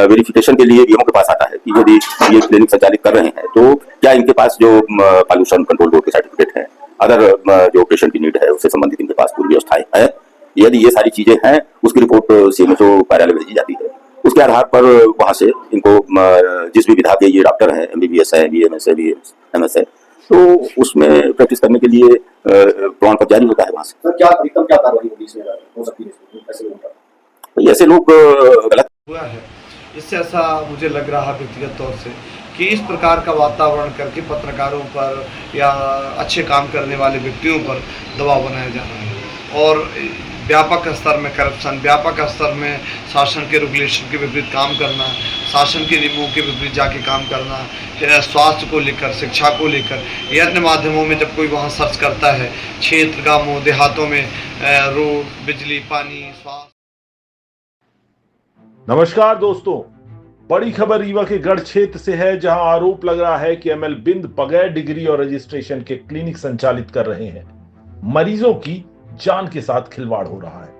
Verification के लिए VMO के पास आता है कि यदि ये क्लिनिक संचालित कर रहे हैं तो क्या इनके पास जो पॉल्यूशन कंट्रोल बोर्ड के सर्टिफिकेट है, अदर जो पेशेंट की नीड है उससे संबंधित इनके पास पूरी व्यवस्थाएं है। यदि ये सारी चीजें हैं उसकी रिपोर्ट सीएमएचओ कार्यालय भेजी जाती है। उसके आधार पर वहां से इनको जिस भी विधा के ये डॉक्टर हैं, एमबीबीएस है, बीएमएस है, बीएमएस है, तो उसमें प्रैक्टिस करने के लिए प्रमाण पत्र जारी होता है वहां से। सर क्या अधिकतम क्या कार्रवाई होगी इसमें हो सकती है ऐसे लोग गलत हुआ है। इससे ऐसा मुझे लग रहा है व्यक्तिगत तौर से कि इस प्रकार का वातावरण करके पत्रकारों पर या अच्छे काम करने वाले व्यक्तियों पर दबाव बनाया जा रहा है और व्यापक स्तर में करप्शन, व्यापक स्तर में शासन के रेगुलेशन के विपरीत काम करना, शासन के नियमों के विपरीत जाके काम करना, स्वास्थ्य को लेकर, शिक्षा को लेकर, या अन्य माध्यमों में जब कोई वहाँ सर्च करता है, क्षेत्र गाँवों देहातों में रोड, बिजली, पानी, स्वास्थ्य। नमस्कार दोस्तों, बड़ी खबर रीवा के गढ़ क्षेत्र से है, जहां आरोप लग रहा है कि एमएल बिंद बगैर डिग्री और रजिस्ट्रेशन के क्लिनिक संचालित कर रहे हैं। मरीजों की जान के साथ खिलवाड़ हो रहा है।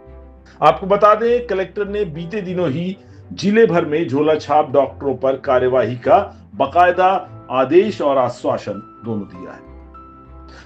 आपको बता दें, कलेक्टर ने बीते दिनों ही जिले भर में झोला छाप डॉक्टरों पर कार्यवाही का बकायदा आदेश और आश्वासन दोनों दिया है।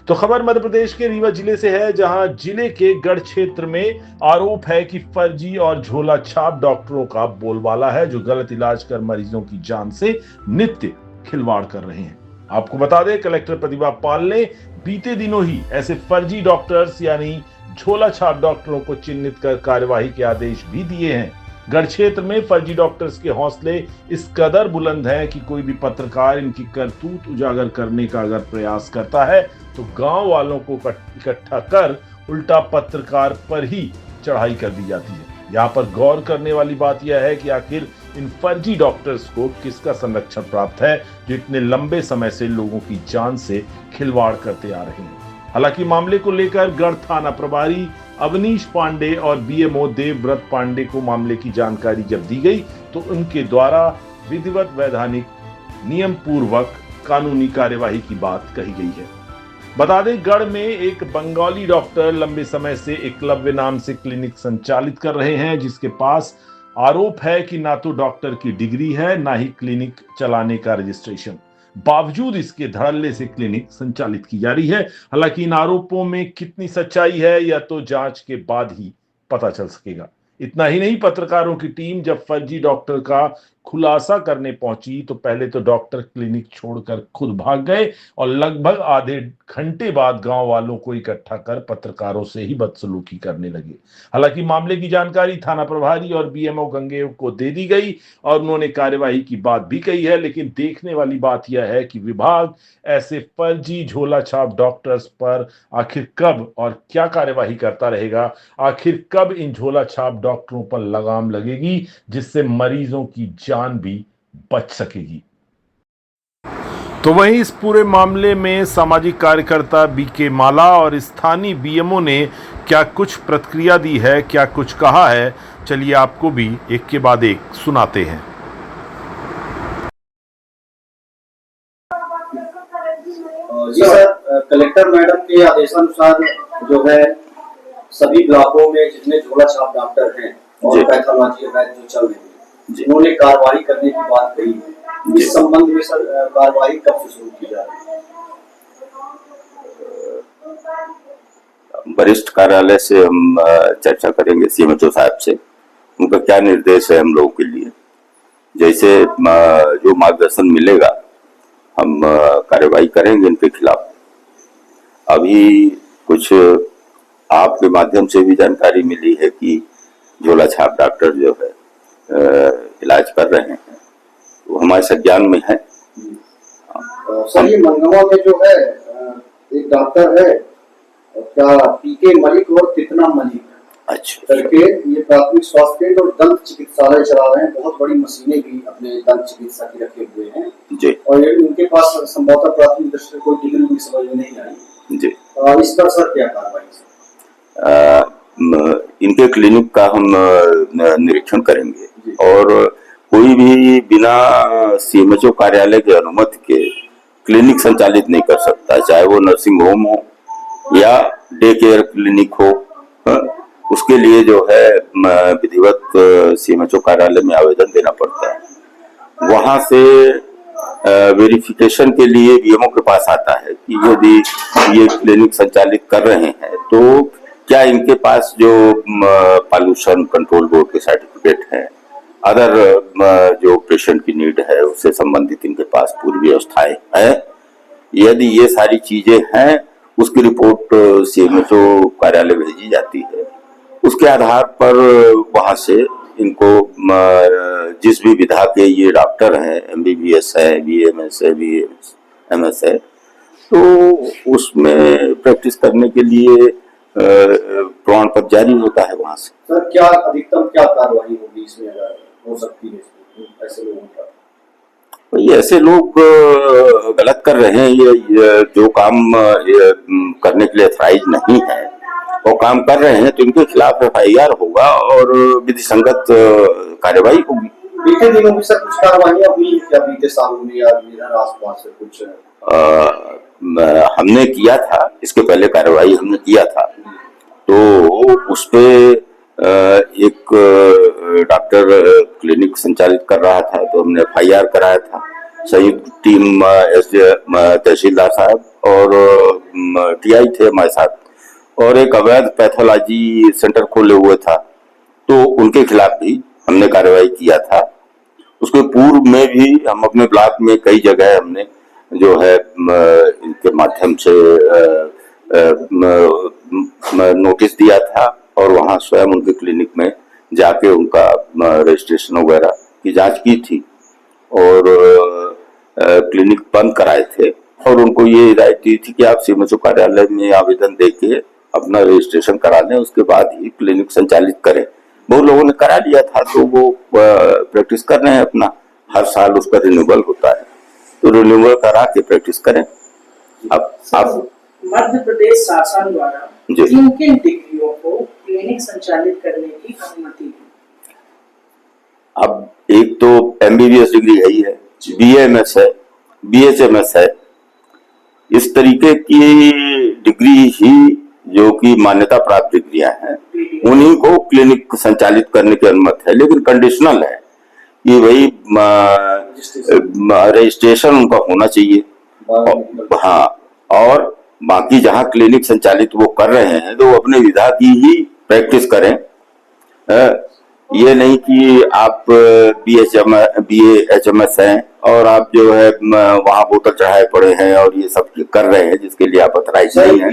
तो खबर मध्य प्रदेश के रीवा जिले से है, जहां जिले के गढ़ क्षेत्र में आरोप है कि फर्जी और झोला छाप डॉक्टरों का बोलबाला है, जो गलत इलाज कर मरीजों की जान से नित्य खिलवाड़ कर रहे हैं। आपको बता दें, कलेक्टर प्रतिभा पाल ने बीते दिनों ही ऐसे फर्जी डॉक्टर्स यानी झोला छाप डॉक्टरों को चिन्हित कर कार्यवाही के आदेश भी दिए हैं। गढ़ क्षेत्र में फर्जी डॉक्टर्स के हौसले इस कदर बुलंद हैं कि कोई भी पत्रकार इनकी करतूत उजागर करने का अगर प्रयास करता है तो गांव वालों को इकट्ठा कर उल्टा पत्रकार पर ही चढ़ाई कर दी जाती है। यहाँ पर गौर करने वाली बात यह है कि आखिर इन फर्जी डॉक्टर्स को किसका संरक्षण प्राप्त है, जो इतने लंबे समय से लोगों की जान से खिलवाड़ करते आ रहे हैं। हालांकि मामले को लेकर गढ़ थाना प्रभारी अवनीश पांडे और बीएमओ देवव्रत पांडे को मामले की जानकारी जब दी गई तो उनके द्वारा विधिवत, वैधानिक, नियम पूर्वक कानूनी कार्यवाही की बात कही गई है। बता दें, गढ़ में एक बंगाली डॉक्टर लंबे समय से एकलव्य नाम से क्लिनिक संचालित कर रहे हैं, जिसके पास आरोप है कि ना तो डॉक्टर की डिग्री है, ना ही क्लिनिक चलाने का रजिस्ट्रेशन। बावजूद इसके धड़ल्ले से क्लिनिक संचालित की जा रही है। हालांकि इन आरोपों में कितनी सच्चाई है यह तो जांच के बाद ही पता चल सकेगा। इतना ही नहीं, पत्रकारों की टीम जब फर्जी डॉक्टर का खुलासा करने पहुंची तो पहले तो डॉक्टर क्लिनिक छोड़कर खुद भाग गए और लगभग आधे घंटे बाद गांव वालों को इकट्ठा कर पत्रकारों से ही बदसलूकी करने लगे। हालांकि मामले की जानकारी थाना प्रभारी और बीएमओ गंगेव को दे दी गई और उन्होंने कार्यवाही की बात भी कही है, लेकिन देखने वाली बात यह है कि विभाग ऐसे फर्जी झोला छाप डॉक्टर्स पर आखिर कब और क्या कार्यवाही करता रहेगा। आखिर कब इन झोला छाप डॉक्टरों पर लगाम लगेगी जिससे मरीजों की जान भी बच सकेगी। तो वहीं इस पूरे मामले में सामाजिक कार्यकर्ता बीके माला और स्थानीय बीएमओ ने क्या कुछ प्रतिक्रिया दी है, क्या कुछ कहा है, चलिए आपको भी एक के बाद एक सुनाते हैं। जी सर, कलेक्टर मैडम के आदेशानुसार जो है सभी ब्लॉकों में जितने झोला छाप डॉक्टर हैं और पैथोलॉजी वैद्य जो चल रहे हैं, जिन्होंने कार्रवाई करने की बात कही है, इस संबंध में सर कार्रवाई कब से शुरू की जा रही है? वरिष्ठ कार्यालय से हम चर्चा करेंगे सीएमएचओ साहब से, उनका क्या निर्देश है हम लोगों के लिए। जैसे जो मार्गदर्शन मिलेगा हम कार्यवाही करेंगे इनके खिलाफ। अभी कुछ आपके माध्यम से भी जानकारी मिली है कि झोला छाप डॉक्टर जो है इलाज कर रहे हैं, वो हमारे संज्ञान में है। सर, ये मंगवा में जो है एक डॉक्टर है, क्या पीके मलिक और कितना मलिक, अच्छा, करके ये प्राथमिक स्वास्थ्य केंद्र और दंत चिकित्सालय चला रहे हैं। बहुत बड़ी मशीनें भी अपने दंत चिकित्सा की रखे हुए हैं जी, और इनके पास संभवतः प्राथमिक दृष्टि से कोई डिग्री भी समझ में नहीं आई जी। इस पर सर क्या कार्रवाई? इनके क्लिनिक का हम निरीक्षण करेंगे और कोई भी बिना सीएमएचओ कार्यालय के अनुमति के क्लिनिक संचालित नहीं कर सकता, चाहे वो नर्सिंग होम हो या डे केयर क्लिनिक हो, उसके लिए जो है विधिवत सीएमएचओ कार्यालय में आवेदन देना पड़ता है। वहां से वेरिफिकेशन के लिए वीएमओ के पास आता है कि यदि ये क्लिनिक संचालित कर रहे हैं तो क्या इनके पास जो पॉल्यूशन कंट्रोल बोर्ड के सर्टिफिकेट हैं, अदर जो पेशेंट की नीड है उससे संबंधित इनके पास पूरी व्यवस्थाएं है। यदि ये सारी चीजें हैं, उसकी रिपोर्ट सीएमएचओ कार्यालय भेजी जाती है। उसके आधार पर वहां से इनको जिस भी विधा के ये डॉक्टर हैं, एमबीबीएस है, बीएमएस है, बीएमएस है, तो उसमें प्रैक्टिस करने के लिए प्रमाण पत्र जारी होता है वहां से। सर क्या अधिकतम क्या कार्रवाई होगी इसमें, अगर हो सकती है ऐसे लोगों पर? भाई ऐसे लोग गलत कर रहे हैं, ये जो काम करने के लिए अथराइज नहीं है वो काम कर रहे हैं, तो इनके खिलाफ एफआईआर होगा और विधि संगत कार्यवाही होगी। बीते दिनों में सर कुछ कार्रवाइयां हुई क्या, बीते सालों में या इधर आसपास से कुछ? हमने किया था, इसके पहले कार्रवाई हमने किया था, तो उसपे एक डॉक्टर क्लिनिक संचालित कर रहा था तो हमने एफआईआर कराया था। संयुक्त टीम तहसीलदार साहब और टीआई थे हमारे साथ, और एक अवैध पैथोलॉजी सेंटर खोले हुए था तो उनके खिलाफ भी हमने कार्रवाई किया था। उसके पूर्व में भी हम अपने ब्लॉक में कई जगह हमने जो है इनके माध्यम से नोटिस दिया था और वहां स्वयं उनके क्लिनिक में जाके उनका रजिस्ट्रेशन वगैरह की जांच की थी और क्लिनिक बंद कराए थे और उनको ये हिदायत दी थी कि आप सीएमएचओ कार्यालय में आवेदन देके अपना रजिस्ट्रेशन करा लें, उसके बाद ही क्लिनिक संचालित करें। बहुत लोगों ने करा लिया था तो वो प्रैक्टिस कर रहे हैं अपना, हर साल उसका रिन्यूअल होता है तो रिन्यूअल करा के प्रैक्टिस करें। अब मध्य प्रदेश शासन द्वारा किन किन डिग्रियों को क्लिनिक संचालित करने की अनुमति है? अब एक तो एमबीबीएस डिग्री है ही है, बीएमएस है, बीएचएमएस है, इस तरीके की डिग्री ही जो कि मान्यता प्राप्त डिग्रियां हैं उन्हीं को क्लिनिक संचालित करने की अनुमति है, लेकिन कंडीशनल है कि भाई रजिस्ट्रेशन उनका होना चाहिए। हाँ, और बाकी जहाँ क्लिनिक संचालित वो कर रहे हैं तो वो अपने विधा की ही प्रैक्टिस करें। ये नहीं कि आप बीएचएमएस हैं और आप जो है वहां बोतल चढ़ाए पड़े हैं और ये सब कर रहे हैं जिसके लिए आप अथराइज नहीं है,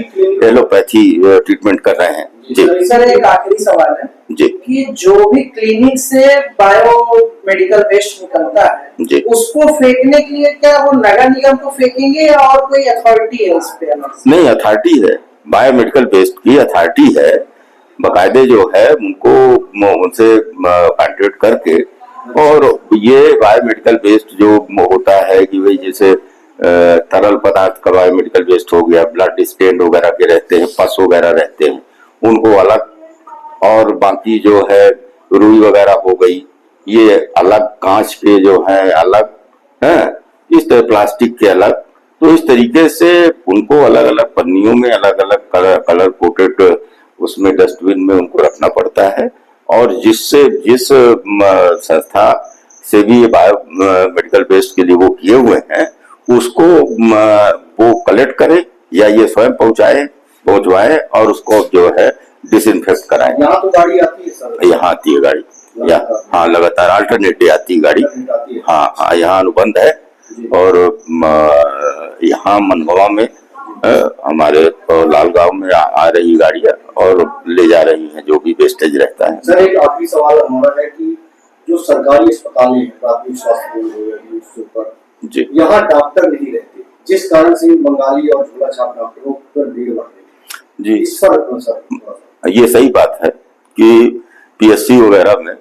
एलोपैथी ट्रीटमेंट कर रहे हैं। जी सर, एक आखिरी सवाल है जी कि जो भी क्लिनिक से बायो मेडिकल वेस्ट निकलता है जी, उसको फेंकने के लिए क्या वो नगर निगम को फेंकेंगे या और कोई अथॉरिटी है इस पे? नहीं, अथॉरिटी है, बायोमेडिकल वेस्ट की अथॉरिटी है, बकायदे जो है उनको उनसे कॉन्ट्रैक्ट करके, और ये बायोमेडिकल वेस्ट जो होता है कि भाई जैसे तरल पदार्थ का बायोमेडिकल वेस्ट हो गया, ब्लड स्टेन वगैरह के रहते हैं, पस वगैरह रहते हैं, उनको अलग, और बाकी जो है रुई वगैरह हो गई ये अलग, कांच के जो है अलग है, इस तरह प्लास्टिक के अलग, तो इस तरीके से उनको अलग अलग पन्नियों में अलग अलग कलर कोटेड उसमें डस्टबिन में उनको रखना पड़ता है। और जिससे जिस संस्था से भी ये बायो मेडिकल वेस्ट के लिए वो किए हुए हैं उसको वो कलेक्ट करे या ये स्वयं पहुंचवाए और उसको जो है डिसइंफेक्ट कराएं। यहाँ तो गाड़ी आती है सर? यहाँ आती है गाड़ी, हाँ लगातार अल्टरनेट डे आती है गाड़ी। हाँ, यहाँ अनुबंध है और यहाँ मनगवा में हमारे लालगांव में आ रही गाड़ियां और ले जा रही हैं जो भी वेस्टेज रहता है। सर एक आखिरी सवाल हमारा है कि जो सरकारी अस्पताल है, प्राथमिक स्वास्थ्य केंद्र उसके ऊपर यहाँ डॉक्टर नहीं रहते, जिस कारण से बंगाली और झोला छाप डॉक्टरों पर भीड़ बढ़ रही जी, इस पर सर ये सही बात है कि पीएससी वगैरह में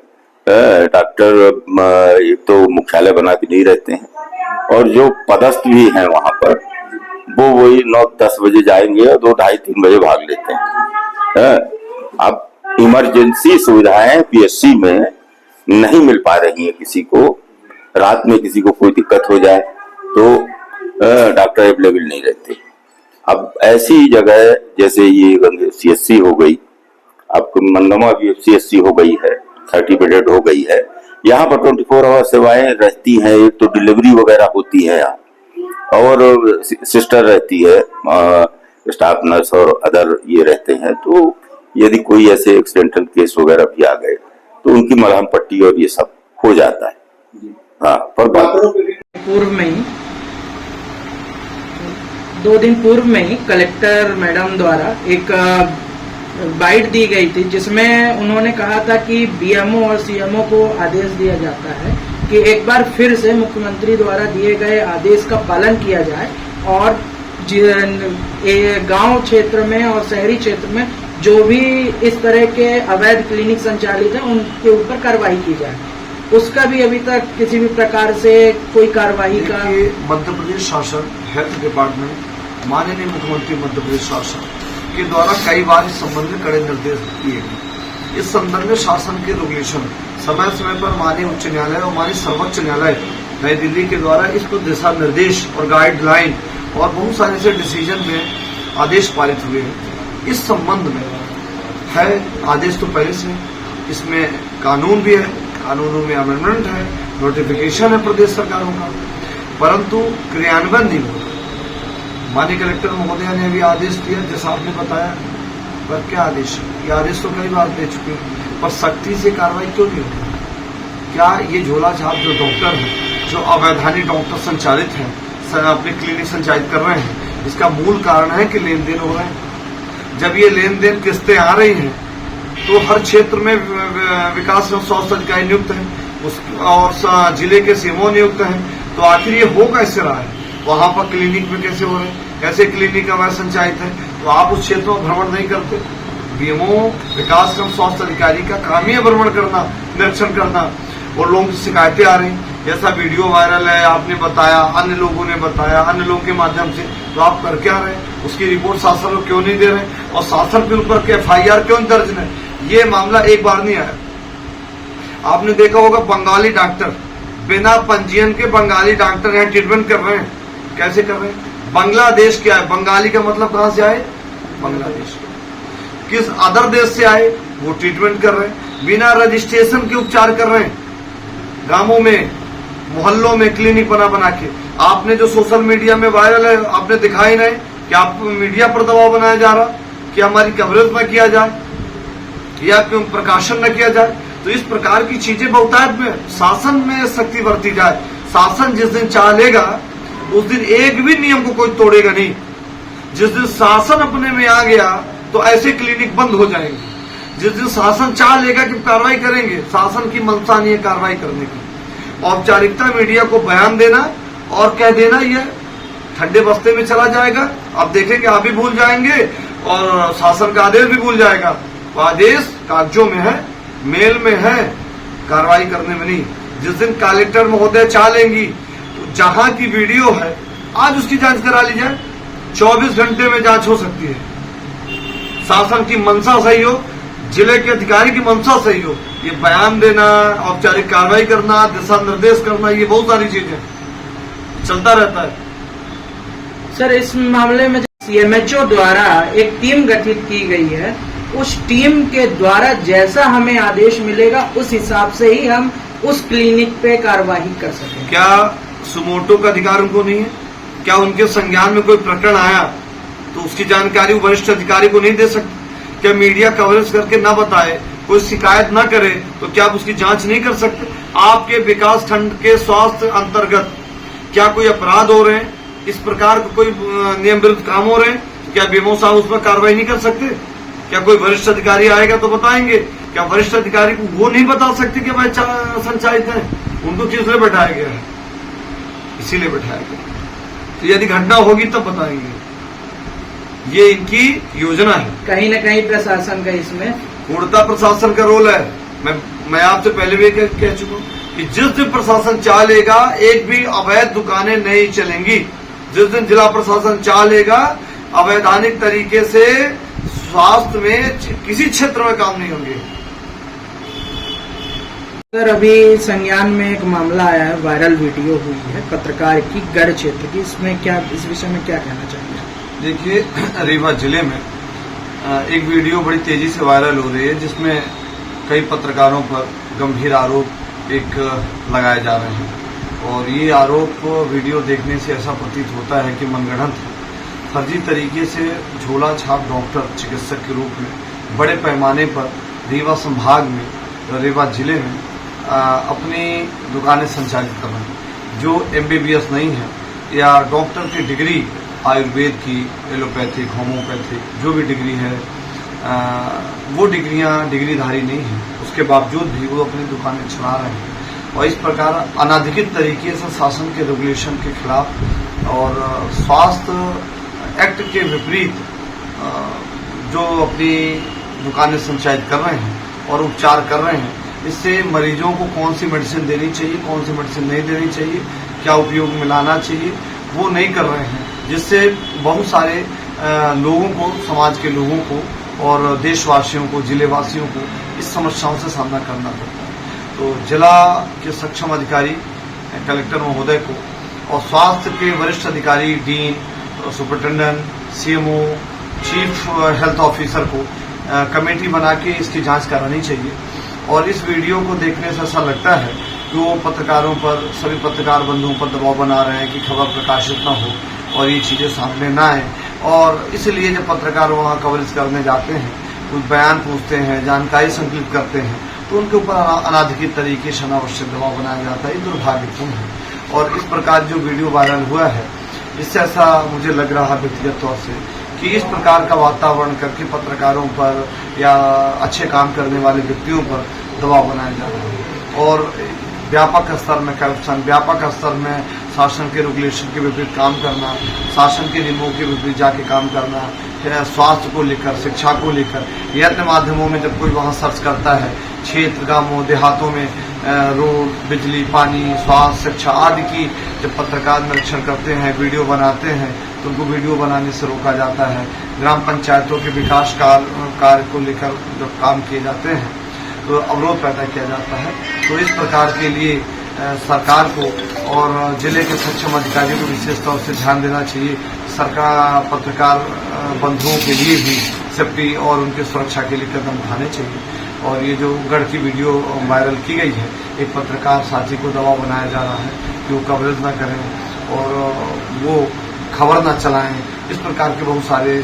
डॉक्टर एक तो मुख्यालय बना के नहीं रहते हैं और जो पदस्थ भी हैं वहां पर वो वही 9-10 बजे जाएंगे और 2-2:30-3 बजे भाग लेते हैं। अब इमरजेंसी सुविधाएं पीएससी में नहीं मिल पा रही हैं, किसी को रात में किसी को कोई दिक्कत हो जाए तो डॉक्टर अवेलेबल नहीं रहते। अब ऐसी जगह जैसे ये सीएससी हो गई आपको मनोरमा अभी CSC हो गई है, 30 बेडेड हो गई है। यहाँ पर 24 आवर सेवाएं रहती हैं। एक तो डिलीवरी वगैरह होती है यहाँ, और सिस्टर रहती है, स्टाफ नर्स और अदर ये रहते हैं। तो यदि कोई ऐसे एक्सीडेंटल केस वगैरह भी आ गए तो उनकी मलहम पट्टी और ये सब हो जाता है। हाँ, पर पूर्व में ही 2 दिन पूर्व में ही कलेक्टर मैडम द्वारा एक बाइट दी गई थी, जिसमें उन्होंने कहा था कि BMO और CMO को आदेश दिया जाता है कि एक बार फिर से मुख्यमंत्री द्वारा दिए गए आदेश का पालन किया जाए और गांव क्षेत्र में और शहरी क्षेत्र में जो भी इस तरह के अवैध क्लिनिक संचालित हैं उनके ऊपर कार्रवाई की जाए। उसका भी अभी तक किसी भी प्रकार से कोई कार्रवाई का मध्य प्रदेश शासन हेल्थ डिपार्टमेंट माननीय मुख्यमंत्री मध्य प्रदेश शासन के द्वारा कई बार इस संबंध में कड़े निर्देश दिए गए। इस संदर्भ में शासन के रेगुलेशन समय समय पर माननीय उच्च न्यायालय और माननीय सर्वोच्च न्यायालय नई दिल्ली के द्वारा इसको दिशा निर्देश और गाइडलाइन और बहुत सारे से डिसीजन में आदेश पारित हुए हैं। इस संबंध में है आदेश तो पहले से, इसमें कानून भी है, कानूनों में अमेंडमेंट है, नोटिफिकेशन है प्रदेश सरकारों का, परंतु क्रियान्वयन नहीं हुआ। माननीय कलेक्टर महोदय ने भी आदेश दिया जैसा आपने बताया, पर क्या आदेश है? ये आदेश तो कई बार दे चुके हैं, पर सख्ती से कार्रवाई क्यों नहीं होती? क्या ये झोला छाप जो डॉक्टर हैं, जो अवैधानिक डॉक्टर संचालित हैं, अपने क्लिनिक संचालित कर रहे हैं, इसका मूल कारण है कि लेन देन हो रहे हैं। जब ये लेन देन किस्तें आ रही हैं तो हर क्षेत्र में विकास एवं स्वास्थ्य अधिकारी नियुक्त है और जिले के CMO नियुक्त हैं, तो आखिर ये हो कैसे रहा है? वहां पर क्लिनिक में कैसे हो रहे हैं, कैसे क्लिनिक अवैध संचालित है? तो आप उस क्षेत्र में भ्रमण नहीं करते। BMO विकास एवं स्वास्थ्य अधिकारी का काम ही है भ्रमण करना, निरीक्षण करना, और लोगों की शिकायतें आ रही, जैसा वीडियो वायरल है, आपने बताया, अन्य लोगों ने बताया, अन्य लोगों के माध्यम से, तो आप कर क्या रहे? उसकी रिपोर्ट शासन को क्यों नहीं दे रहे? और शासन के ऊपर FIR क्यों दर्ज नहीं? ये मामला एक बार नहीं आया। आपने देखा होगा बंगाली डॉक्टर, बिना पंजीयन के बंगाली डॉक्टर यहाँ ट्रीटमेंट कर रहे हैं। कैसे कर रहे हैं? बांग्लादेश क्या है? बंगाली का मतलब कहां से आए? बांग्लादेश। किस अदर देश से आए वो ट्रीटमेंट कर रहे हैं, बिना रजिस्ट्रेशन के उपचार कर रहे हैं। गांवों में, मोहल्लों में क्लिनिक बना के। आपने जो सोशल मीडिया में वायरल है, आपने दिखाई नहीं कि आप मीडिया पर दबाव बनाया जा रहा कि हमारी कवरेज न किया जाए या क्यों प्रकाशन न किया जाए। तो इस प्रकार की चीजें बहुतायत में शासन में सख्ती बरती जाए। शासन जिस दिन चाह लेगा उस दिन एक भी नियम को कोई तोड़ेगा नहीं। जिस दिन शासन अपने में आ गया तो ऐसे क्लिनिक बंद हो जाएंगे। जिस दिन शासन चाह लेगा कि कार्रवाई करेंगे, शासन की मंशा नहीं है कार्रवाई करने की। औपचारिकता मीडिया को बयान देना और कह देना ये ठंडे बस्ते में चला जाएगा। आप देखेंगे, आप भी भूल जाएंगे और शासन का आदेश भी भूल जाएगा। वो आदेश कागजों में है, मेल में है, कार्रवाई करने में नहीं। जिस दिन कलेक्टर महोदय चाह लेंगी तो जहां की वीडियो है आज उसकी जांच करा ली जाए, 24 घंटे में जांच हो सकती है। शासन की मंशा सही हो, जिले के अधिकारी की मंशा सही हो, ये बयान देना, औपचारिक कार्रवाई करना, दिशा निर्देश करना, ये बहुत सारी चीजें चलता रहता है। सर, इस मामले में CMHO द्वारा एक टीम गठित की गई है, उस टीम के द्वारा जैसा हमें आदेश मिलेगा उस हिसाब से ही हम उस क्लिनिक पे कार्रवाई कर सकें। क्या सुमोटो का अधिकार उनको नहीं है? क्या उनके संज्ञान में कोई प्रकरण आया तो उसकी जानकारी वरिष्ठ अधिकारी को नहीं दे सकते? क्या मीडिया कवरेज करके न बताए, कोई शिकायत न करे तो क्या आप उसकी जांच नहीं कर सकते? आपके विकास खंड के स्वास्थ्य अंतर्गत क्या कोई अपराध हो रहे हैं, इस प्रकार का कोई नियम विरुद्ध काम हो रहे हैं, क्या BMO साहब उस पर कार्रवाई नहीं कर सकते? क्या कोई वरिष्ठ अधिकारी आएगा तो बताएंगे? क्या वरिष्ठ अधिकारी को वो नहीं बता सकते कि भाई संचालित है? उनको किस लिए बैठाया गया है? इसीलिए बैठाया गया। तो यदि घटना होगी तब बताएंगे। ये इनकी योजना है। कहीं न कहीं प्रशासन का इसमें पूर्णतः प्रशासन का रोल है। मैं आपसे पहले भी कह चुका हूँ कि जिस दिन प्रशासन चाह लेगा एक भी अवैध दुकानें नहीं चलेंगी। जिस दिन जिला प्रशासन चाह लेगा अवैधानिक तरीके से स्वास्थ्य में किसी क्षेत्र में काम नहीं होंगे। सर, अभी संज्ञान में एक मामला आया है, वायरल वीडियो हुई है पत्रकार की गढ़ क्षेत्र की, इसमें क्या, इस विषय में क्या कहना चाहिए? देखिए, रीवा जिले में एक वीडियो बड़ी तेजी से वायरल हो रही है जिसमें कई पत्रकारों पर गंभीर आरोप एक लगाए जा रहे हैं और ये आरोप वीडियो देखने से ऐसा प्रतीत होता है कि मनगढ़ंत है। फर्जी तरीके से झोला छाप डॉक्टर चिकित्सक के रूप में बड़े पैमाने पर रीवा संभाग में, रीवा जिले में अपनी दुकानें संचालित कर रहे हैं जो MBBS नहीं है या डॉक्टर की डिग्री आयुर्वेद की, एलोपैथिक, होम्योपैथिक जो भी डिग्री है वो डिग्रीधारी नहीं है, उसके बावजूद भी वो अपनी दुकानें चला रहे हैं और इस प्रकार अनाधिकृत तरीके से शासन के रेगुलेशन के खिलाफ और स्वास्थ्य एक्ट के विपरीत जो अपनी दुकानें संचालित कर रहे हैं और उपचार कर रहे हैं, इससे मरीजों को कौन सी मेडिसिन देनी चाहिए, कौन सी मेडिसिन नहीं देनी चाहिए, क्या उपयोग में लाना चाहिए, वो नहीं कर रहे हैं, जिससे बहुत सारे लोगों को, समाज के लोगों को और देशवासियों को, जिलेवासियों को इस समस्याओं से सामना करना पड़ता है। तो जिला के सक्षम अधिकारी कलेक्टर महोदय को और स्वास्थ्य के वरिष्ठ अधिकारी, dean, superintendent, CMO, chief health officer को कमेटी बना के इसकी जांच करानी चाहिए। और इस वीडियो को देखने से ऐसा लगता है कि वो पत्रकारों पर, सभी पत्रकार बंधुओं पर दबाव बना रहे हैं कि खबर प्रकाशित न हो और ये चीज़ें सामने न आए। और इसलिए जब पत्रकार वहाँ कवरेज करने जाते हैं, कुछ बयान पूछते हैं, जानकारी संकलित करते हैं, तो उनके ऊपर अनाधिकृत तरीके से अनावश्यक दबाव बनाया जाता है। ये दुर्भाग्यपूर्ण है। और इस प्रकार जो वीडियो वायरल हुआ है, इससे ऐसा मुझे लग रहा है व्यक्तिगत तौर से कि इस प्रकार का वातावरण करके पत्रकारों पर या अच्छे काम करने वाले व्यक्तियों पर दबाव बनाया जा रहा है और व्यापक स्तर में करप्शन, व्यापक स्तर में शासन के रेगुलेशन के विपरीत काम करना, शासन के नियमों के विपरीत जाके काम करना, स्वास्थ्य को लेकर, शिक्षा को लेकर, यत्न माध्यमों में जब कोई वहाँ सर्च करता है, क्षेत्र, गांवों, देहातों में रोड, बिजली, पानी, स्वास्थ्य, शिक्षा आदि की जब पत्रकार निरीक्षण करते हैं, वीडियो बनाते हैं, तो उनको वीडियो बनाने से रोका जाता है। ग्राम पंचायतों के विकास कार्य को लेकर जब काम किए जाते हैं तो अवरोध पैदा किया जाता है। तो इस प्रकार के लिए सरकार को और जिले के सक्षम अधिकारियों को विशेष तौर से ध्यान देना चाहिए। सरकार पत्रकार बंधुओं के लिए भी सेफ्टी और उनकी सुरक्षा के लिए कदम उठाने चाहिए। और ये जो गढ़ की वीडियो वायरल की गई है, एक पत्रकार साथी को दबाव बनाया जा रहा है कि वो कवरेज न करें और वो खबर न चलाएं। इस प्रकार के बहुत सारे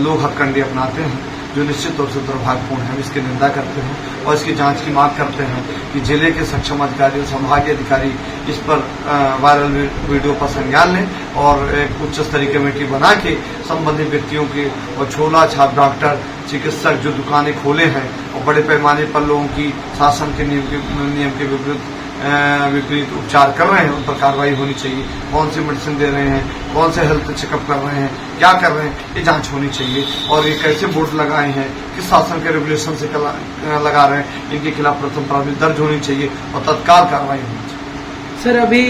लोग हथकंडे अपनाते हैं जो निश्चित रूप से दुर्भाग्यपूर्ण है। इसकी निंदा करते हैं और इसकी जांच की मांग करते हैं कि जिले के सक्षम अधिकारी और संभागीय अधिकारी इस पर वायरल वीडियो पर संज्ञान लें और एक उच्च स्तरीय कमेटी बना के संबंधित व्यक्तियों के और झोला छाप डॉक्टर, चिकित्सक जो दुकानें खोले हैं और बड़े पैमाने पर लोगों की शासन के नियम के विपरीत उपचार कर रहे हैं, उन पर कार्रवाई होनी चाहिए। कौन सी मेडिसिन दे रहे हैं, कौन से हेल्थ चेकअप कर रहे हैं, क्या कर रहे हैं, ये जांच होनी चाहिए। और ये कैसे बोर्ड लगाए हैं, किस शासन के रेगुलेशन से लगा रहे हैं, इनके खिलाफ प्रथम प्राथमिकता दर्ज होनी चाहिए और तत्काल कार्रवाई होनी चाहिए। सर, अभी